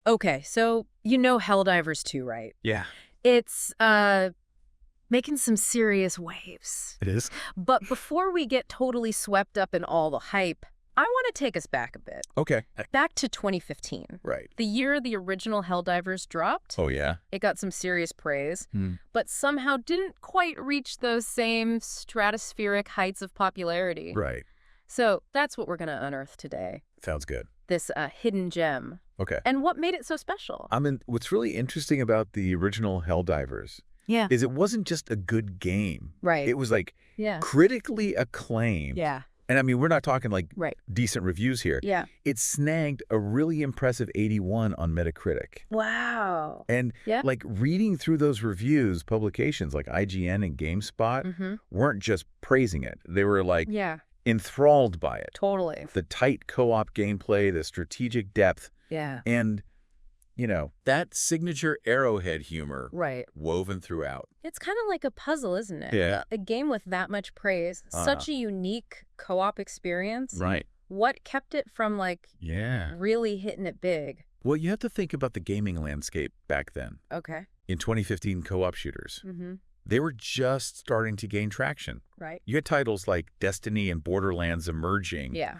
Okay, so you know Helldivers 2, right? Yeah, It's making some serious waves. it is. But before we get totally swept up in all the hype, I want to take us back a bit. Okay. Back to 2015. Right. The year the original Helldivers dropped. Oh, yeah? It got some serious praise, Hmm. but somehow didn't quite reach those same stratospheric heights of popularity. Right. So that's what we're going to unearth today. Sounds good. This hidden gem. Okay. And what made it so special? What's really interesting about the original Helldivers Yeah. is it wasn't just a good game. Right. It was like Yeah. critically acclaimed. Yeah. And I mean, we're not talking like Right. decent reviews here. Yeah. It snagged a really impressive 81 on Metacritic. Wow. And Yeah. like reading through those reviews, publications like IGN and GameSpot Mm-hmm. weren't just praising it. They were like Yeah. enthralled by it. Totally. The tight co-op gameplay, the strategic depth, Yeah. and, that signature arrowhead humor Right. woven throughout. It's kind of like a puzzle, isn't it? Yeah. A game with that much praise, such a unique co-op experience. Right. What kept it from Yeah. really hitting it big? Well, you have to think about the gaming landscape back then. Okay. In 2015 co-op shooters, Mm-hmm. they were just starting to gain traction. Right. You had titles like Destiny and Borderlands emerging, Yeah.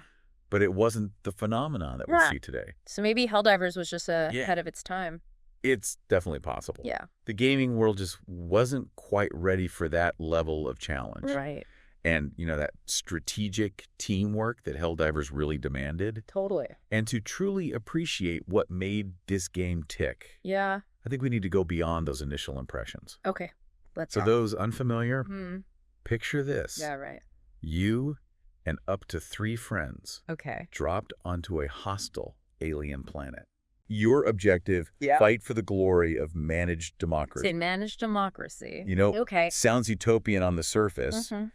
but it wasn't the phenomenon that we Yeah. see today. So maybe Helldivers was just Yeah. ahead of its time. It's definitely possible. Yeah. The gaming world just wasn't quite ready for that level of challenge. Right. And, that strategic teamwork that Helldivers really demanded. Totally. And to truly appreciate what made this game tick, Yeah. I think we need to go beyond those initial impressions. Okay. Let's For talk. those unfamiliar, Hmm. picture this. Yeah, right. You and up to 3 friends Okay. dropped onto a hostile alien planet. Your objective, Yeah. fight for the glory of managed Say democracy. managed democracy. You know, Okay. sounds utopian on the surface, Mm-hmm.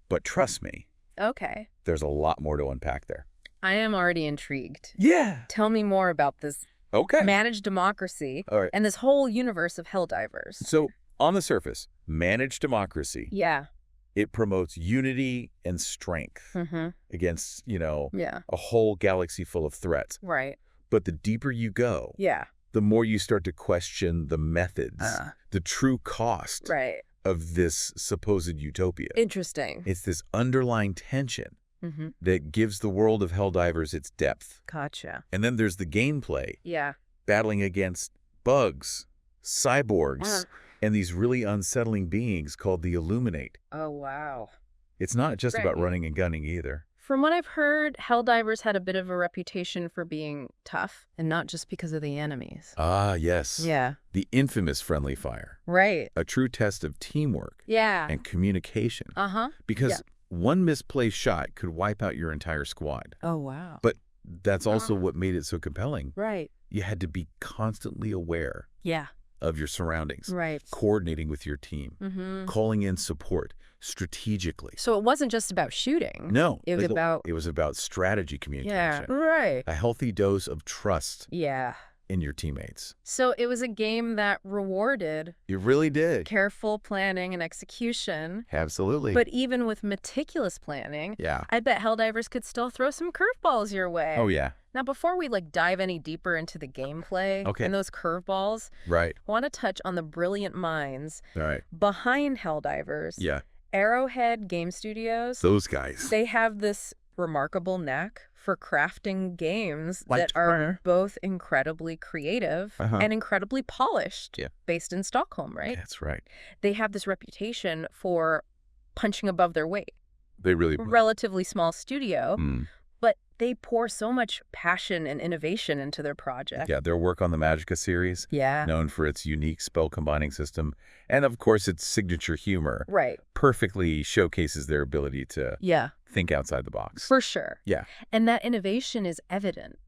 but trust me, Okay. there's a lot more to unpack there. I am already intrigued. Yeah. Tell me more about this Okay. managed democracy All right. and this whole universe of Helldivers. So, on the surface, managed democracy, Yeah. it promotes unity and strength Mm-hmm. against, Yeah. a whole galaxy full of threats. Right. But the deeper you go, Yeah. the more you start to question the methods, the true cost Right. of this supposed utopia. Interesting. It's this underlying tension Mm-hmm. that gives the world of Helldivers its depth. Gotcha. And then there's the gameplay, Yeah. battling against bugs, cyborgs, and these really unsettling beings called the Illuminate. Oh, wow. It's not just about Right. running and gunning either. From what I've heard, Helldivers had a bit of a reputation for being tough and not just because of the enemies. Ah, yes. Yeah. The infamous friendly fire, Right. a true test of teamwork Yeah. and communication. Uh-huh. Because one misplaced shot could wipe out your entire squad. Oh, wow. But that's also what made it so compelling. Right. You had to be constantly aware Yeah. of your surroundings, Right. coordinating with your team, Mm-hmm. calling in support strategically. So it wasn't just about shooting. No, It was about... it was about strategy Yeah. communication, Right. a healthy dose of trust Yeah. in your teammates. So it was a game that rewarded You really did. careful planning and execution. Absolutely. But even with meticulous planning, yeah. I bet Helldivers could still throw some curveballs your way. Oh, yeah. Now, before we dive any deeper into the gameplay Okay. and those curveballs, Right. I want to touch on the brilliant minds All right. behind Helldivers. Yeah. Arrowhead Game Studios. Those guys. They have this remarkable knack for crafting games Like that are both incredibly creative and incredibly polished, Yeah. based in Stockholm, right? That's right. They have this reputation for punching above their weight. They really. Relatively small studio, Mm. but they pour so much passion and innovation into their project. Yeah, their work on the Magica series, Yeah. known for its unique spell combining system, and of course its signature humor, Right. perfectly showcases their ability to Yeah, think outside the box. for sure. Yeah. And that innovation is evident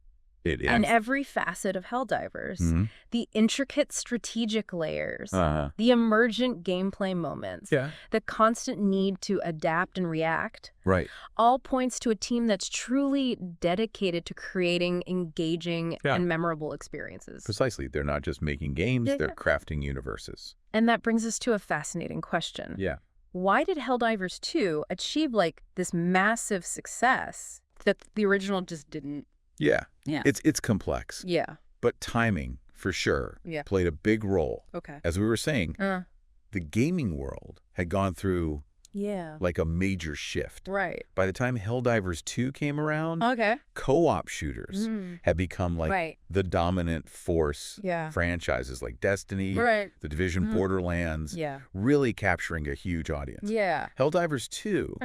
It is. in every facet of Helldivers. Mhm. The intricate strategic layers, Uh-huh. the emergent gameplay moments, Yeah. the constant need to adapt and react, Right. all points to a team that's truly dedicated to creating engaging Yeah. and memorable experiences. Precisely. They're not just making games, Yeah, they're yeah. crafting universes. And that brings us to a fascinating question. Yeah. Why did Helldivers 2 achieve this massive success that the original just didn't? Yeah. Yeah. It's complex. Yeah. But timing, for sure, Yeah. played a big role. Okay. As we were saying, the gaming world had gone through Yeah. like a major shift. Right. By the time Helldivers 2 came around, Okay. co-op shooters had become like Right. the dominant force. Yeah. Franchises like Destiny, Right. The Division, Borderlands, Yeah. really capturing a huge audience. Yeah. Helldivers 2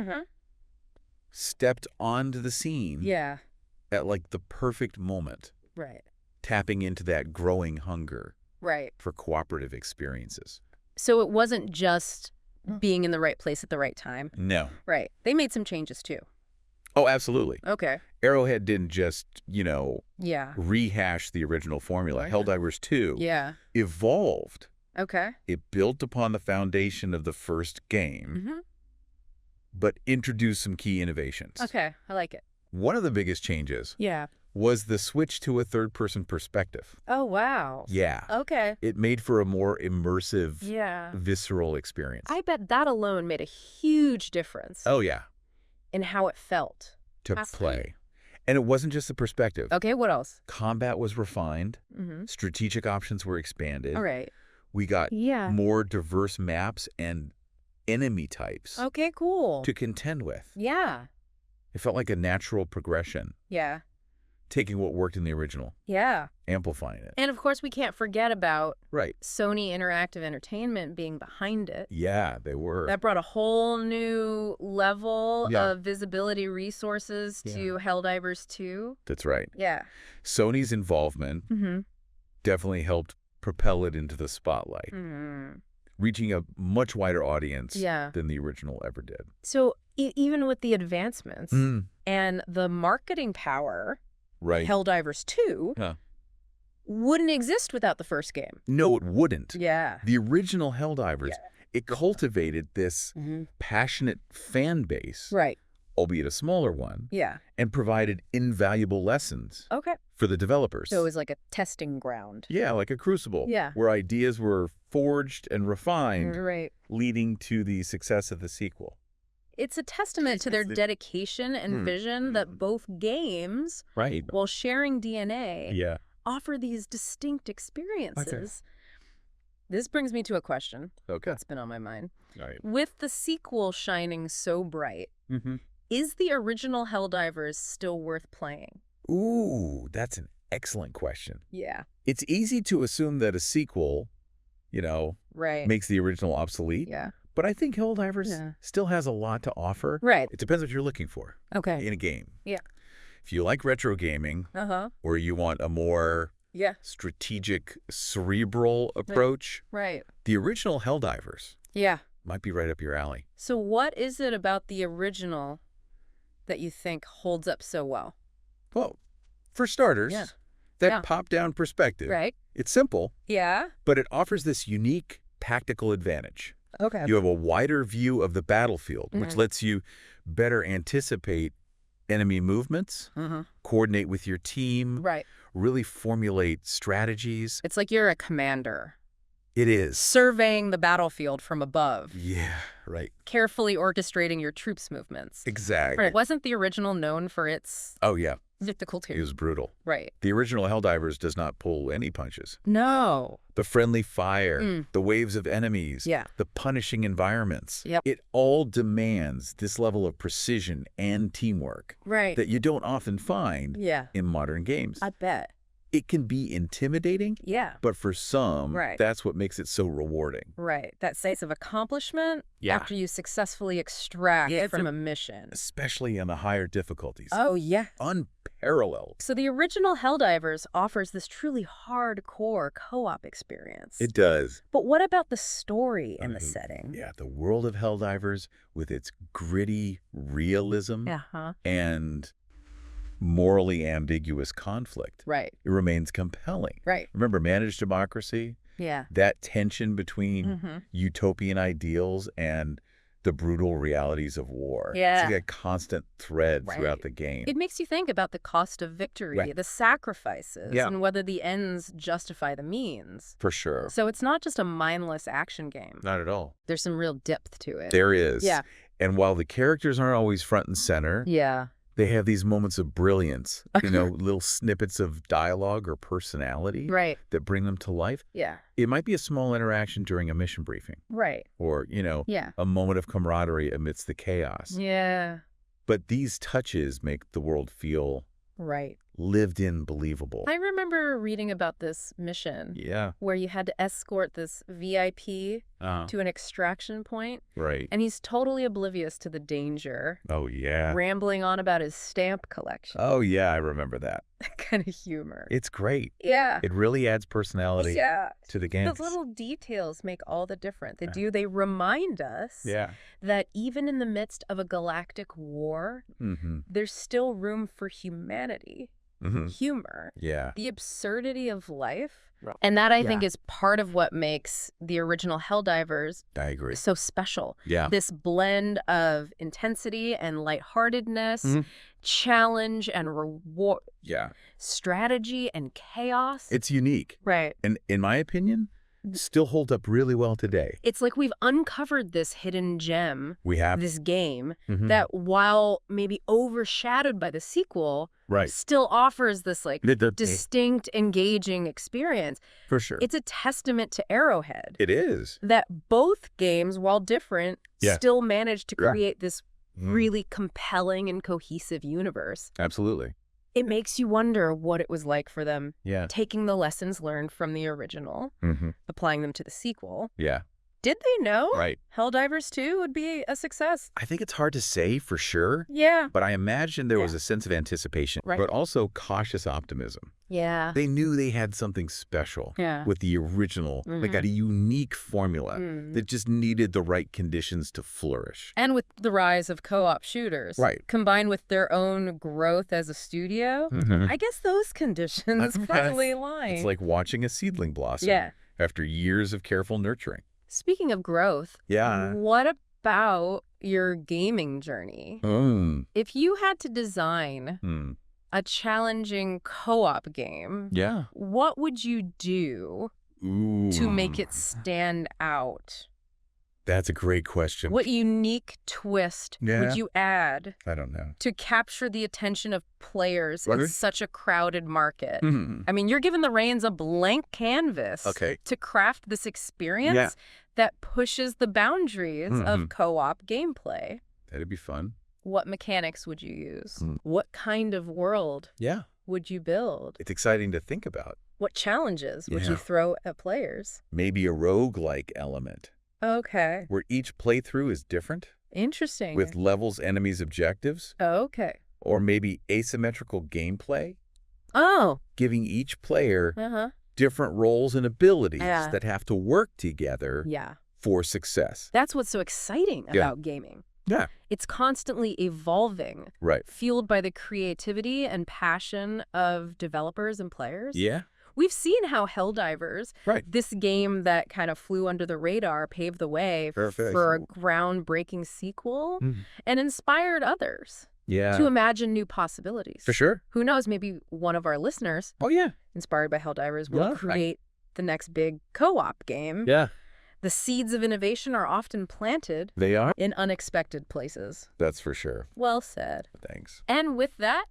stepped onto the scene Yeah. at like the perfect moment, Right. tapping into that growing hunger Right. for cooperative experiences. So it wasn't just being in the right place at the right time. No. Right. They made some changes too. Oh, absolutely. Okay. Arrowhead didn't just, Yeah. rehash the original formula. Right. Helldivers 2 Yeah. evolved. Okay. It built upon the foundation of the first game, but introduced some key innovations. Okay. I like it. One of the biggest changes Yeah. was the switch to a third-person perspective. Oh, wow. Yeah. Okay. It made for a more immersive, Yeah. visceral experience. I bet that alone made a huge difference Oh, yeah. in how it felt. To Fascinating. play. And it wasn't just the perspective. Okay. What else? Combat was refined. Mm-hmm. Strategic options were expanded. All right. We got Yeah. more diverse maps and enemy types Okay. Cool. to contend with. Yeah. It felt like a natural progression, Yeah. taking what worked in the original, Yeah. amplifying it. And of course, we can't forget about Right. Sony Interactive Entertainment being behind it. Yeah, they were. That brought a whole new level Yeah. of visibility resources to Helldivers 2. That's right. Yeah. Sony's involvement definitely helped propel it into the spotlight, reaching a much wider audience Yeah. than the original ever did. So even with the advancements and the marketing power, Right. Helldivers 2 wouldn't exist without the first game. No, it wouldn't. Yeah. The original Helldivers, it cultivated this passionate fan base, Right. albeit a smaller one, Yeah. and provided invaluable lessons Okay. for the developers. So it was like a testing ground. Yeah, like a crucible. Yeah. Where ideas were forged and refined, Right. leading to the success of the sequel. It's a testament to their dedication and vision that both games, Right. while sharing DNA, Yeah. offer these distinct experiences. This brings me to a question Okay. that's been on my mind. All right. With the sequel shining so bright, is the original Helldivers still worth playing? Ooh, that's an excellent question. Yeah. It's easy to assume that a sequel, Right. makes the original obsolete. Yeah. But I think Helldivers still has a lot to offer. Right. It depends what you're looking for Okay. in a game. Yeah. If you like retro gaming, or you want a more Yeah. strategic, cerebral approach, Right. the original Helldivers Yeah. might be right up your alley. So what is it about the original that you think holds up so well? Well, for starters, that top-down perspective. Right. It's simple, Yeah. but it offers this unique tactical advantage. Okay. You have a wider view of the battlefield, which lets you better anticipate enemy movements, coordinate with your team, Right. really formulate strategies. It's like you're a commander It is. surveying the battlefield from above, Yeah, right. carefully orchestrating your troops' movements. Exactly. Right. Wasn't the original known for its Oh, yeah. difficulty? It was brutal. Right. The original Helldivers does not pull any punches. No. The friendly fire, the waves of enemies, Yeah. the punishing environments. Yep. It all demands this level of precision and teamwork Right. that you don't often find Yeah. in modern games. I bet. It can be intimidating, Yeah. but for some, Right. that's what makes it so rewarding. Right. That sense of accomplishment Yeah. after you successfully extract Yeah, from a mission. Especially in the higher difficulties. Oh, yeah. Unparalleled. So the original Helldivers offers this truly hardcore co-op experience. It does. But what about the story and the setting? Yeah, the world of Helldivers with its gritty realism and morally ambiguous conflict. Right. It remains compelling. Right. Remember Managed Democracy? Yeah. That tension between utopian ideals and the brutal realities of war. Yeah. It's like a constant thread throughout Right. the game. It makes you think about the cost of victory, Right. the sacrifices, Yeah. and whether the ends justify the means. For sure. So it's not just a mindless action game. Not at all. There's some real depth to it. There is. Yeah. And while the characters aren't always front and center, Yeah. They have these moments of brilliance, little snippets of dialogue or personality that bring them to life. Yeah. It might be a small interaction during a mission briefing. Right. Or, a moment of camaraderie amidst the chaos. Yeah. But these touches make the world feel lived in, believable. I remember reading about this mission where you had to escort this VIP to an extraction point. Right. And he's totally oblivious to the danger. Oh, yeah. Rambling on about his stamp collection. Oh, yeah, I remember that. That kind of humor. It's great. Yeah. It really adds personality to the game. Those little details make all the difference. They remind us that even in the midst of a galactic war, there's still room for humanity. Humor, the absurdity of life. And that, I think, is part of what makes the original Helldivers so special. This blend of intensity and lightheartedness, challenge and reward, strategy and chaos. It's unique. Right. And in my opinion, still holds up really well today. It's like we've uncovered this hidden gem, this game, that while maybe overshadowed by the sequel, still offers this distinct, engaging experience. For sure. It's a testament to Arrowhead. It is. That both games, while different, still managed to create this really compelling and cohesive universe. Absolutely. It makes you wonder what it was like for them taking the lessons learned from the original, applying them to the sequel. Yeah. Did they know Helldivers 2 would be a success? I think it's hard to say for sure. Yeah. But I imagine there was a sense of anticipation, but also cautious optimism. Yeah. They knew they had something special with the original. They got a unique formula that just needed the right conditions to flourish. And with the rise of co-op shooters, combined with their own growth as a studio, I guess those conditions probably align. It's like watching a seedling blossom after years of careful nurturing. Speaking of growth, what about your gaming journey? If you had to design a challenging co-op game, what would you do to make it stand out? That's a great question. What unique twist would you add I don't know. to capture the attention of players in such a crowded market? I mean, you're given the reins a blank canvas to craft this experience that pushes the boundaries of co-op gameplay. That'd be fun. What mechanics would you use? What kind of world would you build? It's exciting to think about. What challenges would you throw at players? Maybe a roguelike element. Okay. Where each playthrough is different. Interesting. With levels, enemies, objectives. Okay. Or maybe asymmetrical gameplay. Oh. Giving each player different roles and abilities that have to work together for success. That's what's so exciting about gaming. Yeah. It's constantly evolving. Right. Fueled by the creativity and passion of developers and players. Yeah. We've seen how Helldivers, this game that kind of flew under the radar, paved the way for a groundbreaking sequel and inspired others to imagine new possibilities. For sure. Who knows, maybe one of our listeners, inspired by Helldivers, will create the next big co-op game. Yeah. The seeds of innovation are often planted in unexpected places. That's for sure. Well said. Thanks. And with that,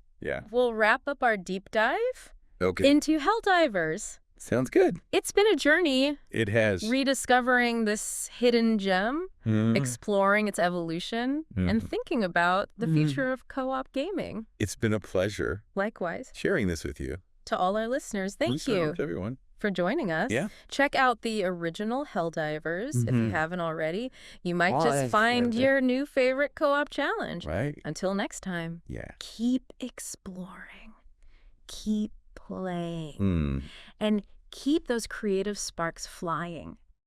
we'll wrap up our deep dive into Helldivers. Sounds good. It's been a journey. It has. Rediscovering this hidden gem, exploring its evolution, and thinking about the future of co-op gaming. It's been a pleasure. Likewise. Sharing this with you. To all our listeners, thank you. To everyone. For joining us. Yeah. Check out the original Helldivers if you haven't already. You might just find your new favorite co-op challenge. Right. Until next time. Yeah. Keep exploring. Keep playing. And keep those creative sparks flying.